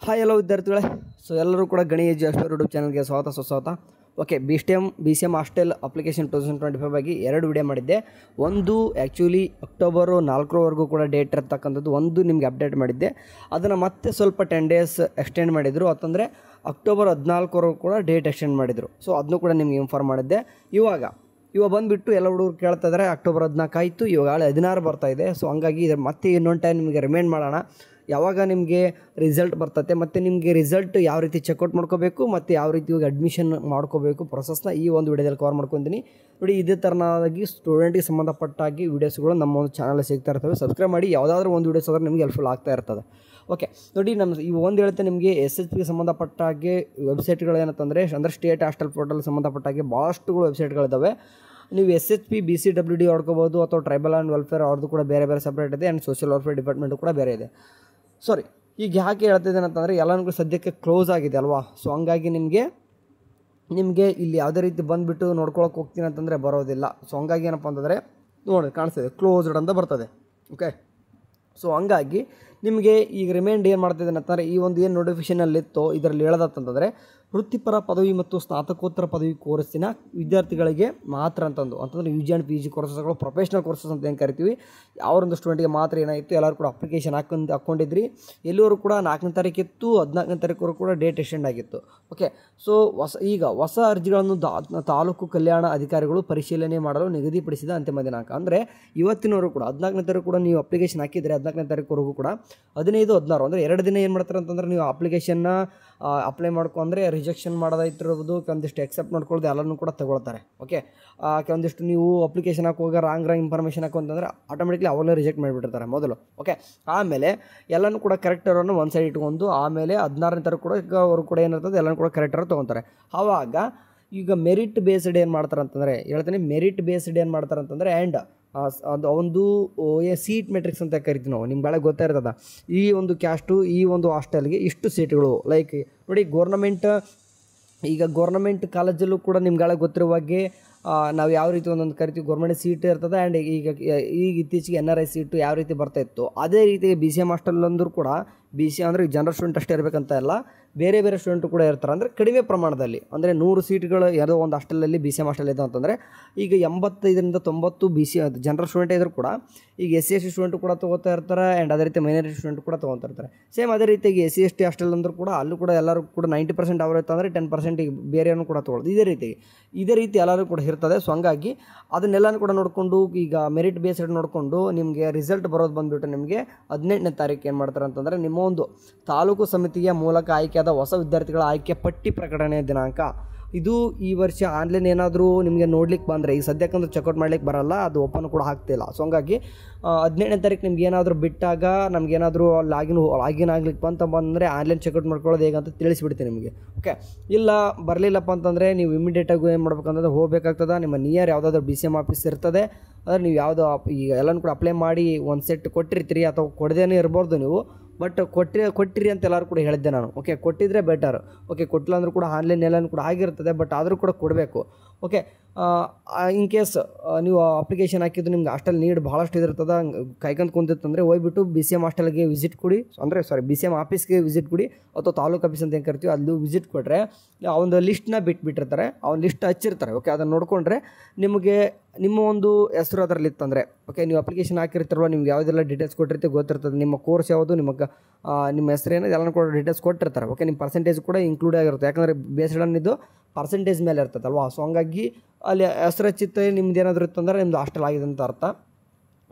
Hi ಎಲ್ಲ ವಿದ್ಯಾರ್ಥಿಗಳೇ. So ಎಲ್ಲರೂ ಕೂಡ ಗಣಿ ಎಜುಕೇಷನ್ ಯೂಟ್ಯೂಬ್ ಚಾನಲ್ಗೆ ಸುಸ್ವಾಗತ. Okay, B C M hostel application 2025 ಆಗಿ 2 ವಿಡಿಯೋ ಮಾಡಿದ್ದೆ. ಒಂದು ಆ್ಯಕ್ಚುಲಿ ಅಕ್ಟೋಬರ್ 4ರವರೆಗೂ ಕೂಡ ಡೇಟ್ ಇರ್ತಕ್ಕಂಥದ್ದು, ಒಂದು ನಿಮಗೆ ಅಪ್ಡೇಟ್ ಮಾಡಿದ್ದೆ. ಅದನ್ನು ಮತ್ತೆ ಸ್ವಲ್ಪ 10 ಡೇಸ್ ಎಕ್ಸ್ಟೆಂಡ್ ಮಾಡಿದರು, ಅಂತಂದರೆ ಅಕ್ಟೋಬರ್ 14ರವರೆಗೂ ಕೂಡ ಡೇಟ್ ಎಕ್ಸ್ಟೆಂಡ್ ಮಾಡಿದರು. ಸೊ ಅದನ್ನು ಕೂಡ ನಿಮಗೆ ಇನ್ಫಾರ್ಮ್ ಮಾಡಿದ್ದೆ. ಇವಾಗ ಬಂದುಬಿಟ್ಟು ಎಲ್ಲ ಹುಡುಗರು ಕೇಳ್ತಾ ಇದ್ದಾರೆ, ಅಕ್ಟೋಬರ್ 14 ಆಯಿತು, ಇವಾಗ 16 ಬರ್ತಾಯಿದೆ. ಸೊ ಹಂಗಾಗಿ ಇದು ಮತ್ತೆ ಇನ್ನೊಂದು ಟೈಮ್ ನಿಮಗೆ ರಿಮೈಂಡ್ ಮಾಡೋಣ, ಯಾವಾಗ ನಿಮಗೆ ರಿಸಲ್ಟ್ ಬರ್ತತೆ, ಮತ್ತು ನಿಮಗೆ ರಿಸಲ್ಟ್ ಯಾವ ರೀತಿ ಚೆಕ್ಔಟ್ ಮಾಡ್ಕೋಬೇಕು ಮತ್ತು ಯಾವ ರೀತಿ ಇವಾಗ ಅಡ್ಮಿಷನ್ ಮಾಡ್ಕೋಬೇಕು ಪ್ರೊಸೆಸ್ನ ಈ ಒಂದು ವಿಡಿಯೋದಲ್ಲಿ ಕವರ್ ಮಾಡ್ಕೊತೀನಿ. ನೋಡಿ, ಇದೇ ಥರನಾಗಿ ಸ್ಟೂಡೆಂಟಿಗೆ ಸಂಬಂಧಪಟ್ಟಾಗಿ ವೀಡಿಯೋಸ್ಗಳು ನಮ್ಮ ಒಂದು ಚಾನಲ್ ಸಿಗ್ತಾ ಇರ್ತವೆ. ಸಬ್ಸ್ಕ್ರೈಬ್ ಮಾಡಿ, ಯಾವುದಾದ್ರೂ ಒಂದು ವೀಡಿಯೋಸ್ ಆದ್ರೆ ನಿಮಗೆ ಹೆಲ್ಪ್ಫುಲ್ ಆಗ್ತಾ ಇರ್ತದೆ. ಓಕೆ ನೋಡಿ, ನಮ್ಮ ಈ ಒಂದು ಹೇಳ್ತೆ ನಿಮಗೆ SHPಗೆ ಸಂಬಂಧಪಟ್ಟಾಗೆ ವೆಬ್ಸೈಟ್ಗಳು ಏನಂತಂದರೆ ಅಂದರೆ ಸ್ಟೇಟ್ ಹಾಸ್ಟೆಲ್ ಪೋರ್ಟಲ್ ಸಂಬಂಧಪಟ್ಟಾಗೆ ಭಾಳಷ್ಟುಗಳು ವೆಬ್ಸೈಟ್ಗಳಿದ್ದಾವೆ. ನೀವು SHP BCWD ಹೊಡ್ಕೋಬೋದು, ಅಥವಾ ಟ್ರೈಬಲ್ ಆ್ಯಂಡ್ ವೆಲ್ಫೇರ್ ಅವ್ರದ್ದು ಕೂಡ ಬೇರೆ ಬೇರೆ ಸಪ್ರೇಟ್ ಇದೆ, ಆ್ಯಂಡ್ ಸೋಷಿಯಲ್ ವೆಲ್ಫೇರ್ ಡಿಪಾರ್ಟ್ಮೆಂಟು ಕೂಡ ಬೇರೆ ಇದೆ. ಸಾರಿ, ಈಗ ಯಾಕೆ ಹೇಳ್ತಿದ್ದೇನೆ ಅಂತಂದರೆ ಎಲ್ಲನೂ ಸದ್ಯಕ್ಕೆ ಕ್ಲೋಸ್ ಆಗಿದೆ ಅಲ್ವಾ. ಸೊ ಹಂಗಾಗಿ ನಿಮಗೆ ಇಲ್ಲಿ ಯಾವುದೇ ರೀತಿ ಬಂದುಬಿಟ್ಟು ನೋಡ್ಕೊಳಕ್ಕೆ ಹೋಗ್ತೀನಿ ಅಂತಂದರೆ ಬರೋದಿಲ್ಲ. ಸೊ ಹಂಗಾಗಿ ಏನಪ್ಪ ಅಂತಂದರೆ ನೋಡಿ ಕಾಣಿಸ್ತಿದೆ, ಕ್ಲೋಸ್ಡ್ ಅಂತ ಬರ್ತದೆ. ಓಕೆ, ಸೊ ಹಂಗಾಗಿ ನಿಮಗೆ ಈಗ ರಿಮೈಂಡ್ ಏನು ಮಾಡ್ತಿದ್ದೇನೆ ಅಂತಂದರೆ ಈ ಒಂದು ಏನು ನೋಟಿಫಿಕೇಷನಲ್ಲಿತ್ತು ಇದರಲ್ಲಿ ಹೇಳೋದಂತಂದರೆ ವೃತ್ತಿಪರ ಪದವಿ ಮತ್ತು ಸ್ನಾತಕೋತ್ತರ ಪದವಿ ಕೋರ್ಸಿನ ವಿದ್ಯಾರ್ಥಿಗಳಿಗೆ ಮಾತ್ರ ಅಂತಂದರೆ UG ಆ್ಯಂಡ್ PG ಕೋರ್ಸಸ್ಗಳು, ಪ್ರೊಫೆಷ್ನಲ್ ಕೋರ್ಸಸ್ ಅಂತ ಏನು ಕರಿತೀವಿ, ಯಾವೊಂದು ಸ್ಟೂಡೆಂಟ್ಗೆ ಮಾತ್ರ ಏನಾಯಿತು, ಎಲ್ಲರೂ ಕೂಡ ಅಪ್ಲಿಕೇಶನ್ ಹಾಕ್ಕೊಂಡಿದ್ರಿ. ಎಲ್ಲರೂ ಕೂಡ 4ನೇ ತಾರೀಕಿತ್ತು, 14ನೇ ತಾರೀಕು ಕೂಡ ಡೇಟ್ ಎಕ್ಸ್ಟೆಂಡ್ ಆಗಿತ್ತು. ಓಕೆ, ಸೊ ಹೊಸ ಅರ್ಜಿಗಳನ್ನು ತಾಲೂಕು ಕಲ್ಯಾಣ ಅಧಿಕಾರಿಗಳು ಪರಿಶೀಲನೆ ಮಾಡಲು ನಿಗದಿಪಡಿಸಿದ ಅಂತಿಮ ದಿನಾಂಕ ಅಂದರೆ ಇವತ್ತಿನವರೆಗೂ ಕೂಡ 14ನೇ ತಾರೀಕು ಕೂಡ ನೀವು ಅಪ್ಲಿಕೇಶನ್ ಹಾಕಿದರೆ 14ನೇ ತಾರೀಕುವರೆಗೂ ಕೂಡ 15, 16 ಅಂದರೆ 2 ದಿನ ಏನು ಮಾಡ್ತಾರೆ ಅಂತಂದರೆ ನೀವು ಅಪ್ಲಿಕೇಶನ್ನ ಅಪ್ಲೈ ಮಾಡ್ಕೊಂಡ್ರೆ ರಿಜೆಕ್ಷನ್ ಮಾಡೋದಾಯ್ತಿರ್ಬೋದು, ಕೆಲವೊಂದಿಷ್ಟು ಎಕ್ಸೆಪ್ಟ್ ಮಾಡ್ಕೊಳ್ಳೋದು ಎಲ್ಲನೂ ಕೂಡ ತಗೊಳ್ತಾರೆ. ಓಕೆ, ಕೆಲವೊಂದಿಷ್ಟು ನೀವು ಅಪ್ಲಿಕೇಶನ್ ಹಾಕುವಾಗ ರಾಂಗ್ ಇನ್ಫಾರ್ಮೇಷನ್ ಹಾಕುವಂತಂದರೆ ಆಟೋಮೆಟಿಕ್ಲಿ ಅವಾಗಲೇ ರಿಜೆಕ್ಟ್ ಮಾಡಿಬಿಟ್ಟಿರ್ತಾರೆ ಮೊದಲು. ಓಕೆ, ಆಮೇಲೆ ಎಲ್ಲನೂ ಕೂಡ ಕರೆಕ್ಟ್ ಇರೋನು ಒಂದು ಸೈಡ್ ಇಟ್ಕೊಂಡು ಆಮೇಲೆ 16ನೇ ತಾರೀಕು ಕೂಡ ಅವರು ಕೂಡ ಏನಿರ್ತದೆ ಎಲ್ಲನೂ ಕೂಡ ಕರೆಕ್ಟ್ ಇರೋ ತೊಗೊತಾರೆ. ಆವಾಗ ಈಗ ಮೆರಿಟ್ ಬೇಸ್ಡ್ ಏನು ಮಾಡ್ತಾರೆ ಅಂತಂದರೆ ಹೇಳ್ತೀನಿ, ಮೆರಿಟ್ ಬೇಸ್ಡ್ ಏನು ಮಾಡ್ತಾರೆ ಅಂತಂದರೆ ಆ್ಯಂಡ್ ಅದು ಒಂದು ಸೀಟ್ ಮೆಟ್ರಿಕ್ಸ್ ಅಂತ ಕರಿತೀವಿ ನಾವು, ನಿಮ್ಗೆ ಭಾಳ ಗೊತ್ತಿರ್ತದೆ. ಈ ಒಂದು ಕ್ಯಾಸ್ಟು ಈ ಒಂದು ಹಾಸ್ಟೆಲ್ಗೆ ಇಷ್ಟು ಸೀಟ್ಗಳು, ಲೈಕ್ ನೋಡಿ ಗೌರ್ನಮೆಂಟ್ ಕಾಲೇಜಲ್ಲೂ ಕೂಡ ನಿಮ್ಗೆ ಗೊತ್ತಿರುವಾಗೆ ನಾವು ಯಾವ ರೀತಿ ಒಂದೊಂದು ಕರಿತೀವಿ, ಗೌರ್ಮೆಂಟ್ ಸೀಟ್ ಇರ್ತದೆ. ಆ್ಯಂಡ್ ಈಗ ಇತ್ತೀಚೆಗೆ NRI ಸೀಟು ಯಾವ ರೀತಿ ಬರ್ತಾಯಿತ್ತು ಅದೇ ರೀತಿ BCM ಹಾಸ್ಟೆಲ್ ಅಂದರೂ ಕೂಡ BC ಅಂದರೆ ಜನರಲ್ ಸ್ಟೂಡೆಂಟ್ ಅಷ್ಟೇ ಇರಬೇಕಂತ ಇಲ್ಲ, ಬೇರೆ ಬೇರೆ ಸ್ಟೂಡೆಂಟು ಕೂಡ ಇರ್ತಾರೆ. ಅಂದರೆ ಕಡಿಮೆ ಪ್ರಮಾಣದಲ್ಲಿ, ಅಂದರೆ 100 ಸೀಟ್ಗಳು ಯಾವುದೋ ಒಂದು ಹಾಸ್ಟೆಲಲ್ಲಿ BCM ಹಾಸ್ಟೆಲ್ ಇದೆ ಅಂತಂದರೆ ಈಗ 85ರಿಂದ 90 BC ಜನರಲ್ ಸ್ಟೂಡೆಂಟ್ ಇದ್ದರೂ ಕೂಡ ಈಗ SC/ST ಸ್ಟೂಡೆಂಟು ಕೂಡ ತೊಗೋತಾ ಇರ್ತಾರೆ. ಆ್ಯಂಡ್ ಅದೇ ರೀತಿ ಮೈನಾರಿಟಿ ಸ್ಟೂಡೆಂಟ್ ಕೂಡ ತೊಗೊತಾ ಇರ್ತಾರೆ. ಸೇಮ್ ಅದೇ ರೀತಿಯಾಗಿ SC/ST ಹಾಸ್ಟೆಲ್ ಅಂದರೂ ಕೂಡ ಅಲ್ಲೂ ಕೂಡ ಎಲ್ಲರೂ ಕೂಡ 90% ಅವರು ಇರ್ತಂದರೆ 10% ಈಗ ಬೇರೆಯನ್ನು ಕೂಡ ತೊಗೊಳ್ಳೋದು. ಇದೇ ರೀತಿ ಎಲ್ಲರೂ ಕೂಡ ಇರ್ತದೆ. ಸೊ ಹಂಗಾಗಿ ಅದನ್ನೆಲ್ಲನೂ ಕೂಡ ನೋಡಿಕೊಂಡು ಈಗ ಮೆರಿಟ್ ಬೇಸ್ಡ್ ನೋಡಿಕೊಂಡು ನಿಮಗೆ ರಿಸಲ್ಟ್ ಬರೋದು ಬಂದುಬಿಟ್ಟು ನಿಮಗೆ 18ನೇ ತಾರೀಕು ಏನು ಮಾಡ್ತಾರೆ ಅಂತಂದರೆ ನಿಮ್ಮ ಒಂದು ತಾಲೂಕು ಸಮಿತಿಯ ಮೂಲಕ ಆಯ್ಕೆಯಾದ ಹೊಸ ವಿದ್ಯಾರ್ಥಿಗಳ ಆಯ್ಕೆ ಪಟ್ಟಿ ಪ್ರಕಟಣೆಯ ದಿನಾಂಕ. ಇದು ಈ ವರ್ಷ ಆನ್ಲೈನ್ ಏನಾದರೂ ನಿಮಗೆ ನೋಡ್ಲಿಕ್ಕೆ ಬಂದರೆ, ಈಗ ಸದ್ಯಕ್ಕಂದ್ರೆ ಚೆಕ್ಔಟ್ ಮಾಡ್ಲಿಕ್ಕೆ ಬರಲ್ಲ, ಅದು ಓಪನ್ ಕೂಡ ಆಗ್ತಿಲ್ಲ. ಸೊ ಹಂಗಾಗಿ 18ನೇ ತಾರೀಕು ನಿಮ್ಗೆ ಏನಾದರೂ ಬಿಟ್ಟಾಗ ನಮಗೇನಾದರೂ ಲಾಗಿನ್ ಆಗ್ಲಿಕ್ಕೆ ಬಂದರೆ ಆನ್ಲೈನ್ ಚೆಕ್ಔಟ್ ಮಾಡ್ಕೊಳ್ಳೋದು ಹೇಗಂತ ತಿಳಿಸ್ಬಿಡ್ತೀನಿ ನಿಮಗೆ. ಓಕೆ, ಇಲ್ಲ ಬರಲಿಲ್ಲಪ್ಪ ಅಂತಂದರೆ ನೀವು ಇಮಿಡಿಯೇಟಾಗಿ ಏನು ಮಾಡ್ಬೇಕಂತಂದ್ರೆ ಹೋಗಬೇಕಾಗ್ತದೆ. ನಿಮ್ಮ ನಿಯರ್ ಯಾವುದಾದ್ರೂ BCM ಆಫೀಸ್ ಇರ್ತದೆ, ಅಂದರೆ ನೀವು ಯಾವುದೋ ಈಗ ಎಲ್ಲನೂ ಕೂಡ ಅಪ್ಲೈ ಮಾಡಿ ಒಂದು ಸೆಟ್ ಕೊಟ್ಟಿರ್ತೀರಿ, ಅಥವಾ ಕೊಡದೇನೇ ಇರ್ಬೋದು ನೀವು, ಬಟ್ ಕೊಟ್ಟಿರಿ ಅಂತ ಎಲ್ಲರೂ ಕೂಡ ಹೇಳಿದ್ದೆ ನಾನು. ಓಕೆ, ಕೊಟ್ಟಿದ್ರೆ ಬೆಟರ್. ಓಕೆ, ಕೊಟ್ಟಿಲ್ಲ ಅಂದರೂ ಕೂಡ ಆನ್ಲೈನ್ ಎಲ್ಲನೂ ಕೂಡ ಆಗಿರ್ತದೆ, ಬಟ್ ಆದರೂ ಕೂಡ ಕೊಡಬೇಕು. ಓಕೆ, ಇನ್ ಕೇಸ್ ನೀವು ಅಪ್ಲಿಕೇಶನ್ ಹಾಕಿದ್ದು ನಿಮ್ಗೆ ಹಾಸ್ಟೆಲ್ ನೀಡ್ ಭಾಳಷ್ಟು ಇದಿರ್ತದೆ, ಕಾಯ್ಕೊಂಡು ಕುಂತಿತ್ತಂದರೆ ಹೋಗ್ಬಿಟ್ಟು BCM ಹಾಸ್ಟೆಲ್ಗೆ ವಿಸಿಟ್ ಕೊಡಿ, BCM ಆಫೀಸ್ಗೆ ವಿಸಿಟ್ ಕೊಡಿ, ಅಥವಾ ತಾಲೂಕು ಆಫೀಸ್ ಅಂತ ಏನು ಕರಿತೀವಿ ಅಲ್ಲಿ ವಿಸಿಟ್ ಕೊಟ್ಟರೆ ಆ ಒಂದು ಲಿಸ್ಟ್ನ ಬಿಟ್ಟಿರ್ತಾರೆ, ಆ ಒಂದು ಲಿಸ್ಟ್ ಹಚ್ಚಿರ್ತಾರೆ. ಓಕೆ, ಅದನ್ನು ನೋಡಿಕೊಂಡ್ರೆ ನಿಮಗೆ ನಿಮ್ಮ ಒಂದು ಹೆಸರು ಅದರಲ್ಲಿ ಇತ್ತಂದರೆ, ಓಕೆ, ನೀವು ಅಪ್ಲಿಕೇಶನ್ ಹಾಕಿರ್ತಾರಲ್ಲ, ನಿಮ್ಗೆ ಯಾವುದೆಲ್ಲ ಡೀಟೇಲ್ಸ್ ಕೊಟ್ಟಿರ್ತೀವಿ ಗೊತ್ತಿರ್ತದೆ, ನಿಮ್ಮ ಕೋರ್ಸ್ ಯಾವುದು, ನಿಮ್ಮ ಹೆಸರು ಏನಿದೆ ಎಲ್ಲನೂ ಕೂಡ ಡೀಟೇಲ್ಸ್ ಕೊಟ್ಟಿರ್ತಾರೆ. ಓಕೆ, ನಿಮ್ಮ ಪರ್ಸೆಂಟೇಜ್ ಕೂಡ ಇನ್ಕ್ಲೂಡ್ ಆಗಿರುತ್ತೆ, ಯಾಕಂದರೆ ಬೇಸ್ಡ್ ಆನ್ ಇದು ಪರ್ಸೆಂಟೇಜ್ ಮೇಲೆ ಇರ್ತದಲ್ವಾ. ಸೊ ಹಂಗಾಗಿ ಅಲ್ಲಿ ಹೆಸರು ಹಚ್ಚಿತ್ತೆ ನಿಮ್ದು ಏನಾದರೂ ಇತ್ತಂದರೆ ನಿಮ್ಮದು ಹಾಸ್ಟೆಲ್ ಆಗಿದೆ ಅಂತ ಅರ್ಥ.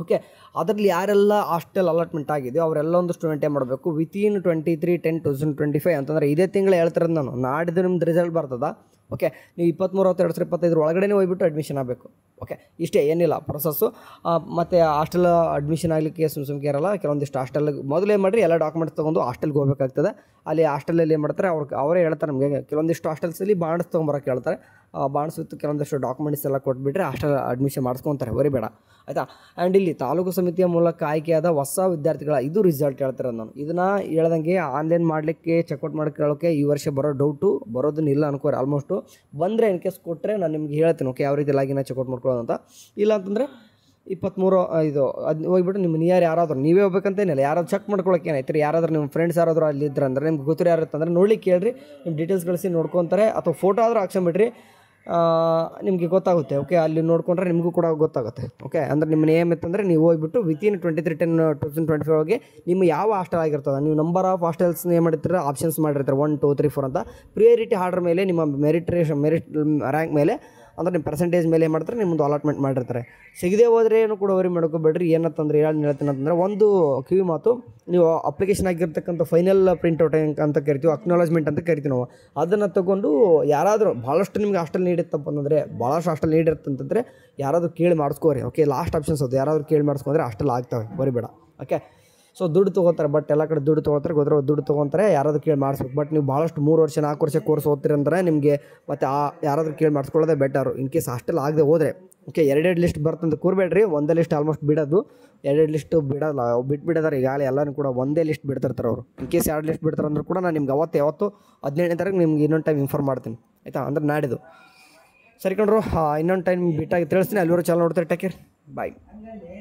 ಓಕೆ, ಅದರಲ್ಲಿ ಯಾರೆಲ್ಲ ಹಾಸ್ಟೆಲ್ ಅಲಾಟ್ಮೆಂಟ್ ಆಗಿದೆ ಅವರೆಲ್ಲ ಒಂದು ಸ್ಟೂಡೆಂಟ್ ಏನು ಮಾಡಬೇಕು, ವಿತಿನ್ 23/10/2025 ಅಂತಂದರೆ ಇದೇ ತಿಂಗಳು ಹೇಳ್ತಿರೋದು ನಾನು, ನಾಡಿದ್ದು ನಿಮ್ದು ರಿಸಲ್ಟ್ ಬರ್ತದೆ. ಓಕೆ, ನೀವು 23/10/2025 ಒಳಗಡೆ ಹೋಗ್ಬಿಟ್ಟು ಅಡ್ಮಿಷನ್ ಆಗಬೇಕು. ಓಕೆ, ಇಷ್ಟೇ, ಏನಿಲ್ಲ ಪ್ರೊಸೆಸ್ಸು. ಮತ್ತು ಹಾಸ್ಟೆಲ್ ಅಡ್ಮಿಷನ್ ಆಗಲಿಕ್ಕೆ ಸುಮ್ಕೆ ಇರಲ್ಲ. ಕೆಲವೊಂದಿಷ್ಟು ಹಾಸ್ಟೆಲ್ಗೆ ಮೊದಲು ಏನು ಮಾಡಿರಿ, ಎಲ್ಲ ಡಾಕ್ಯುಮೆಂಟ್ಸ್ ತೊಗೊಂಡು ಹಾಸ್ಟೆಲ್ಗೆ ಹೋಗಬೇಕಾಗ್ತದೆ. ಅಲ್ಲಿ ಹಾಸ್ಟೆಲಲ್ಲಿ ಏನು ಮಾಡ್ತಾರೆ ಅವರೇ ಹೇಳ್ತಾರೆ ನಮಗೆ, ಕೆಲವೊಂದಿಷ್ಟು ಹಾಸ್ಟೆಲ್ಸಲ್ಲಿ ಬಾಂಡ್ಸ್ ತೊಗೊಂಬರೋಕೆ ಹೇಳ್ತಾರೆ. ಬಾಂಡ್ಸ್ ವಿತ್ ಕೆಲವೊಂದಿಷ್ಟು ಡಾಕ್ಯುಮೆಂಟ್ಸ್ ಎಲ್ಲ ಕೊಟ್ಬಿಟ್ರೆ ಹಾಸ್ಟೆಲ್ ಅಡ್ಮಿಷನ್ ಮಾಡಿಸ್ಕೊತಾರೆ, ಬರಿಬೇಡ ಆಯಿತಾ. ಆ್ಯಂಡ್ ಇಲ್ಲಿ ತಾಲೂಕು ಸಮಿತಿಯ ಮೂಲಕ ಆಯ್ಕೆಯಾದ ಹೊಸ ವಿದ್ಯಾರ್ಥಿಗಳ ಇದು ರಿಸಲ್ಟ್ ಹೇಳ್ತಿರೋದು ನಾನು. ಇದನ್ನು ಹೇಳ್ದಂಗೆ ಆನ್ಲೈನ್ ಮಾಡಲಿಕ್ಕೆ ಚೆಕ್ಔಟ್ ಮಾಡ್ಕೊಳ್ಳೋಕ್ಕೆ ಈ ವರ್ಷ ಬರೋ ಡೌಟು ಬರೋದನ್ನಿಲ್ಲ ಅನ್ಕೋರಿ. ಆಲ್ಮೋಸ್ಟು ಬಂದರೆ ಇನ್ ಕೇಸ್ ಕೊಟ್ಟರೆ ನಾನು ನಿಮ್ಗೆ ಹೇಳ್ತೀನಿ, ಓಕೆ, ಯಾವ ರೀತಿ ಲಾಗಿನ ಚೆಕ್ಔಟ್ ಮಾಡ್ಕೊಳ್ಳೋದು ಅಂತ. ಇಲ್ಲ ಅಂತಂದರೆ 23 ಇದು ಅದು ಹೋಗ್ಬಿಟ್ಟು ನಿಮ್ಮ ನಿಯರ್ ಯಾರಾದರೂ ನೀವೇ ಹೋಗ್ಬೇಕಂತೇನಿಲ್ಲ, ಯಾರಾದ್ರು ಚೆಕ್ ಮಾಡ್ಕೊಳಕ್ಕೆ ಏನಾಯ್ತು ರೀ, ಯಾರಾದ್ರೂ ನಿಮ್ಮ ಫ್ರೆಂಡ್ಸ್ ಯಾರಾದರೂ ಅಲ್ಲಿ ಇದ್ರೆ ಅಂದ್ರೆ ನಿಮ್ಗೆ ಗೊತ್ತಿರೋ ಯಾರು ಅಂತಂದ್ರೆ ನೋಡಿ ಕೇಳಿರಿ, ನಿಮ್ಮ ಡೀಟೇಲ್ಸ್ ಕಳಿಸಿ ನೋಡ್ಕೊತಾರೆ, ಅಥವಾ ಫೋಟೋ ಆದರೂ ಹಾಕ್ಸ್ಕೊಂಬಿಡ್ರಿ, ನಿಮಗೆ ಗೊತ್ತಾಗುತ್ತೆ. ಓಕೆ, ಅಲ್ಲಿ ನೋಡ್ಕೊಂಡ್ರೆ ನಿಮಗೂ ಕೂಡ ಗೊತ್ತಾಗುತ್ತೆ. ಓಕೆ, ಅಂದರೆ ನಿಮ್ಮ ನೇಮ್ ಇತ್ತಂದರೆ ನೀವು ಹೋಗ್ಬಿಟ್ಟು ವಿತಿನ್ 23/10/2025 ಒಳಗೆ ನಿಮ್ಮ ಯಾವ ಹಾಸ್ಟೆಲ್ ಆಗಿರ್ತದೆ, ನೀವು ನಂಬರ್ ಆಫ್ ಹಾಸ್ಟೆಲ್ಸ್ ಏನು ಮಾಡಿರ್ತೀರ ಆಪ್ಷನ್ಸ್ ಮಾಡಿರ್ತಾರೆ 1 2 3 4 ಅಂತ. ಪ್ರಿಯಾರಿಟಿ ಆರ್ಡರ್ ಮೇಲೆ ನಿಮ್ಮ ಮೆರಿಟ್ ರ್ಯಾಂಕ್ ಮೇಲೆ ಅಂದರೆ ನಿಮ್ಮ ಪರ್ಸೆಂಟೇಜ್ ಮೇಲೆ ಏನು ಮಾಡ್ತಾರೆ ನಿಮ್ಮದು ಅಲಾಟ್ಮೆಂಟ್ ಮಾಡಿರ್ತಾರೆ. ಸಿಗದೆ ಹೋದ್ರೆ ಏನು ಕೂಡ ವರಿ ಮಾಡ್ಕೋಬೇಡ್ರಿ. ಏನಂತಂದ್ರೆ ಹೇಳ್ತೀನಿ ಅಂತಂದರೆ, ಒಂದು ಕಿವಿ ಮಾತು, ನೀವು ಅಪ್ಲಿಕೇಶನ್ ಆಗಿರ್ತಕ್ಕಂಥ ಫೈನಲ್ ಪ್ರಿಂಟ್ಔಟ್ ಅಂತ ಕರಿತೀವಿ, ಅಕ್ನಾಲಜ್ಮೆಂಟ್ ಅಂತ ಕರಿತೀವಿ ನಾವು, ಅದನ್ನು ತೊಗೊಂಡು ಯಾರಾದರೂ ಭಾಳಷ್ಟು ನಿಮ್ಗೆ ಹಾಸ್ಟೆಲ್ ನೀಡಿತ್ತಪ್ಪ ಅಂತಂದರೆ, ಭಾಳಷ್ಟು ಹಾಸ್ಟೆಲ್ ನೀಡಿರ್ತಂತಂದರೆ ಯಾರಾದರೂ ಕೇಳಿ ಮಾಡಿಸ್ಕೋರಿ. ಓಕೆ, ಲಾಸ್ಟ್ ಆಪ್ಷನ್ಸ್ ಅದು, ಯಾರಾದರೂ ಕೇಳಿ ಮಾಡಿಸ್ಕೊಂಡ್ರೆ ಹಾಸ್ಟೆಲ್ ಆಗ್ತವೆ, ಬರಿಬೇಡ. ಓಕೆ, ಸೊ ದುಡ್ಡು ತೊಗೋತಾರೆ, ಬಟ್ ಎಲ್ಲ ಕಡೆ ದುಡ್ಡು ತೊಗೊಳ್ತಾರೆ, ದುಡ್ಡು ತೊಗೊತಾರೆ, ಯಾರಾದರೂ ಕೇಳಿ ಮಾಡಿಸ್ಬೇಕು. ಬಟ್ ನೀವು ಭಾಳಷ್ಟು 3 ವರ್ಷ 4 ವರ್ಷ ಕೋರ್ಸ್ ಓದ್ತೀರಿ ಅಂದರೆ ನಿಮಗೆ ಮತ್ತು ಯಾರಾದರೂ ಕೇಳಿ ಮಾಡಿಸ್ಕೊಳ್ಳೋದೇ ಬೆಟರು. ಇನ್ ಕೇಸ್ ಹಾಸ್ಟೆಲ್ ಆಗದೆ ಹೋದರೆ. ಓಕೆ, 2 ಲಿಸ್ಟ್ ಬರ್ತಂತ ಕೂರಬೇಡ್ರಿ, ಒಂದೇ ಲಿಸ್ಟ್ ಆಲ್ಮೋಸ್ಟ್ ಬಿಡೋದು, 2 ಲಿಸ್ಟ್ ಬಿಡೋಲ್ಲ, ಬಿಟ್ಬಿಡೋದಾರೆ ಈಗಾಗಲೇ ಎಲ್ಲನೂ ಕೂಡ ಒಂದೇ ಲಿಸ್ಟ್ ಬಿಡ್ತಿರ್ತಾರೆ ಅವರು. ಇನ್ ಕೇಸ್ 2 ಲಿಸ್ಟ್ ಬಿಡ್ತಾರೆ ಅಂದರೂ ಕೂಡ ನಾನು ನಿಮ್ಗೆ ಯಾವತ್ತು 17ನೇ ತಾರೀಕು ನಿಮ್ಗೆ ಇನ್ನೊಂದು ಟೈಮ್ ಇನ್ಫಾರ್ಮ್ ಮಾಡ್ತೀನಿ, ಆಯಿತಾ, ಅಂದ್ರೆ ನಾಡಿದ್ದು. ಸರಿ ಕಣ್ರು, ಇನ್ನೊಂದು ಟೈಮ್ ಬಿಟ್ಟಾಗಿ ತಿಳಿಸ್ತೀನಿ. ಅಲ್ಲಿವರೆಗೂ ಚಾನಲ್ ನೋಡ್ತಾರೆ, ಟೇಕ್ ಕೇರ್, ಬಾಯ್.